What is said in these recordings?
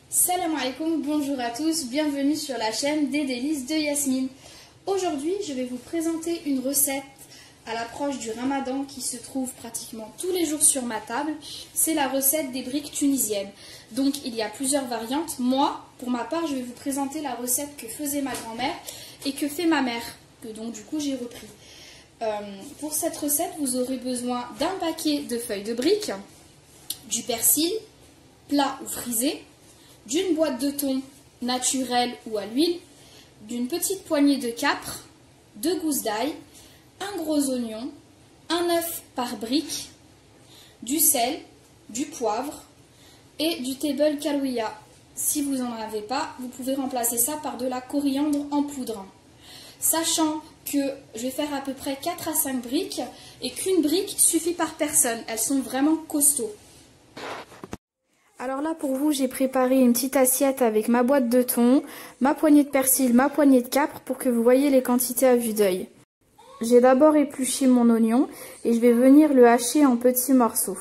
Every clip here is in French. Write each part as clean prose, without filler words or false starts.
Salam alaikum, bonjour à tous, bienvenue sur la chaîne des délices de Yasmine. Aujourd'hui, je vais vous présenter une recette à l'approche du Ramadan qui se trouve pratiquement tous les jours sur ma table. C'est la recette des briques tunisiennes. Donc, il y a plusieurs variantes. Moi, pour ma part, je vais vous présenter la recette que faisait ma grand-mère et que fait ma mère, que donc du coup j'ai repris. Pour cette recette, vous aurez besoin d'un paquet de feuilles de briques, du persil, plat ou frisé, d'une boîte de thon naturelle ou à l'huile, d'une petite poignée de capre, 2 gousses d'ail, un gros oignon, un œuf par brique, du sel, du poivre et du table kalouia. Si vous n'en avez pas, vous pouvez remplacer ça par de la coriandre en poudre. Sachant que je vais faire à peu près 4 à 5 briques et qu'une brique suffit par personne. Elles sont vraiment costauds. Alors là pour vous, j'ai préparé une petite assiette avec ma boîte de thon, ma poignée de persil, ma poignée de capre pour que vous voyez les quantités à vue d'œil. J'ai d'abord épluché mon oignon et je vais venir le hacher en petits morceaux.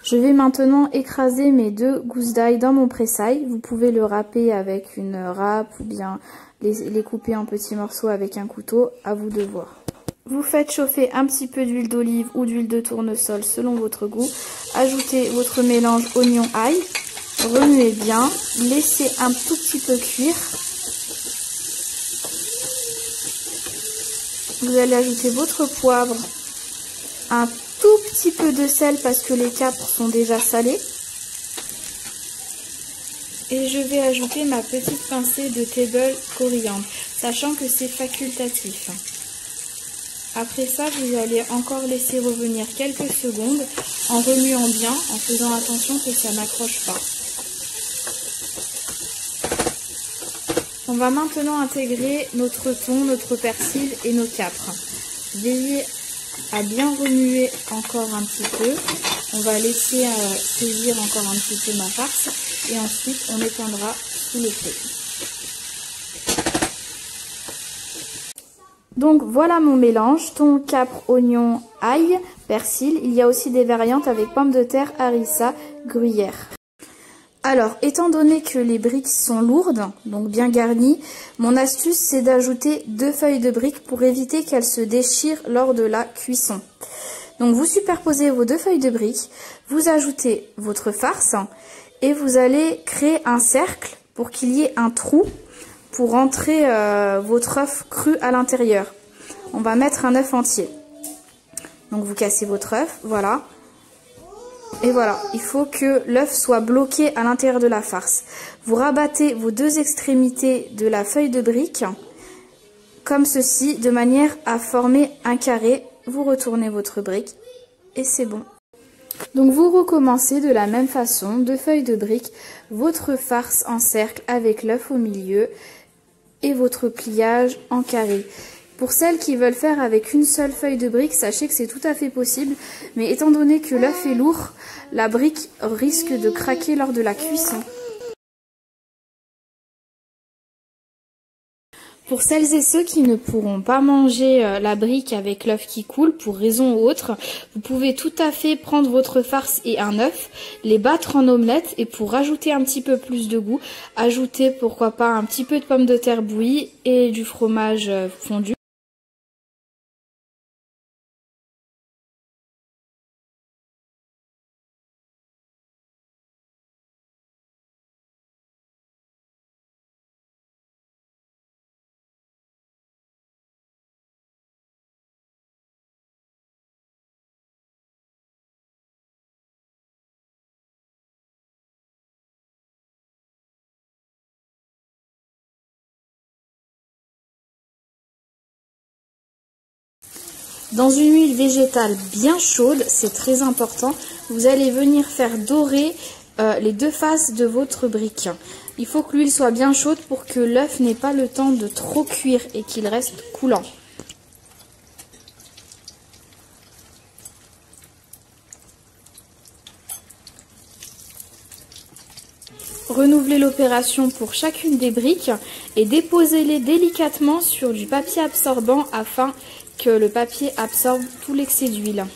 Je vais maintenant écraser mes 2 gousses d'ail dans mon pressail. Vous pouvez le râper avec une râpe ou bien les couper en petits morceaux avec un couteau, à vous de voir. Vous faites chauffer un petit peu d'huile d'olive ou d'huile de tournesol selon votre goût. Ajoutez votre mélange oignon-ail, remuez bien, laissez un tout petit peu cuire. Vous allez ajouter votre poivre, un tout petit peu de sel parce que les capres sont déjà salés. Et je vais ajouter ma petite pincée de table coriandre, sachant que c'est facultatif. Après ça, vous allez encore laisser revenir quelques secondes en remuant bien, en faisant attention que ça n'accroche pas. On va maintenant intégrer notre thon, notre persil et nos capres. Veillez à bien remuer encore un petit peu. On va laisser saisir encore un petit peu ma farce et ensuite on éteindra sous le feu. Donc voilà mon mélange, thon, capre, oignon, ail, persil. Il y a aussi des variantes avec pommes de terre, harissa, gruyère. Alors, étant donné que les briques sont lourdes, donc bien garnies, mon astuce c'est d'ajouter 2 feuilles de briques pour éviter qu'elles se déchirent lors de la cuisson. Donc vous superposez vos 2 feuilles de briques, vous ajoutez votre farce et vous allez créer un cercle pour qu'il y ait un trou pour rentrer votre œuf cru à l'intérieur. On va mettre un œuf entier. Donc vous cassez votre œuf, voilà. Et voilà, il faut que l'œuf soit bloqué à l'intérieur de la farce. Vous rabattez vos 2 extrémités de la feuille de brique, comme ceci, de manière à former un carré. Vous retournez votre brique et c'est bon. Donc vous recommencez de la même façon, 2 feuilles de brique, votre farce en cercle avec l'œuf au milieu et votre pliage en carré. Pour celles qui veulent faire avec une seule feuille de brique, sachez que c'est tout à fait possible, mais étant donné que l'œuf est lourd, la brique risque de craquer lors de la cuisson. Pour celles et ceux qui ne pourront pas manger la brique avec l'œuf qui coule, pour raison ou autre, vous pouvez tout à fait prendre votre farce et un œuf, les battre en omelette et pour rajouter un petit peu plus de goût, ajouter pourquoi pas un petit peu de pommes de terre bouillie et du fromage fondu. Dans une huile végétale bien chaude, c'est très important, vous allez venir faire dorer les 2 faces de votre brique. Il faut que l'huile soit bien chaude pour que l'œuf n'ait pas le temps de trop cuire et qu'il reste coulant. renouveler l'opération pour chacune des briques et déposez-les délicatement sur du papier absorbant afin que le papier absorbe tout l'excès d'huile.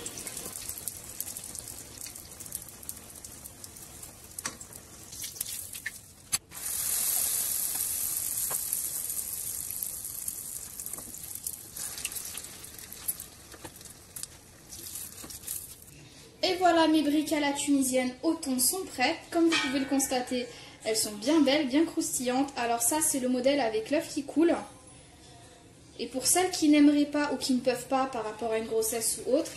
Et voilà, mes briques à la tunisienne au thon sont prêtes. Comme vous pouvez le constater, elles sont bien belles, bien croustillantes. Alors ça, c'est le modèle avec l'œuf qui coule. Et pour celles qui n'aimeraient pas ou qui ne peuvent pas par rapport à une grossesse ou autre,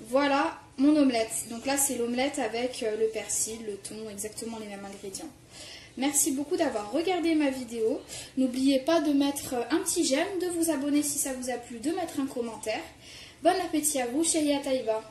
voilà mon omelette. Donc là, c'est l'omelette avec le persil, le thon, exactement les mêmes ingrédients. Merci beaucoup d'avoir regardé ma vidéo. N'oubliez pas de mettre un petit j'aime, de vous abonner si ça vous a plu, de mettre un commentaire. Bon appétit à vous, chérie Ataïba.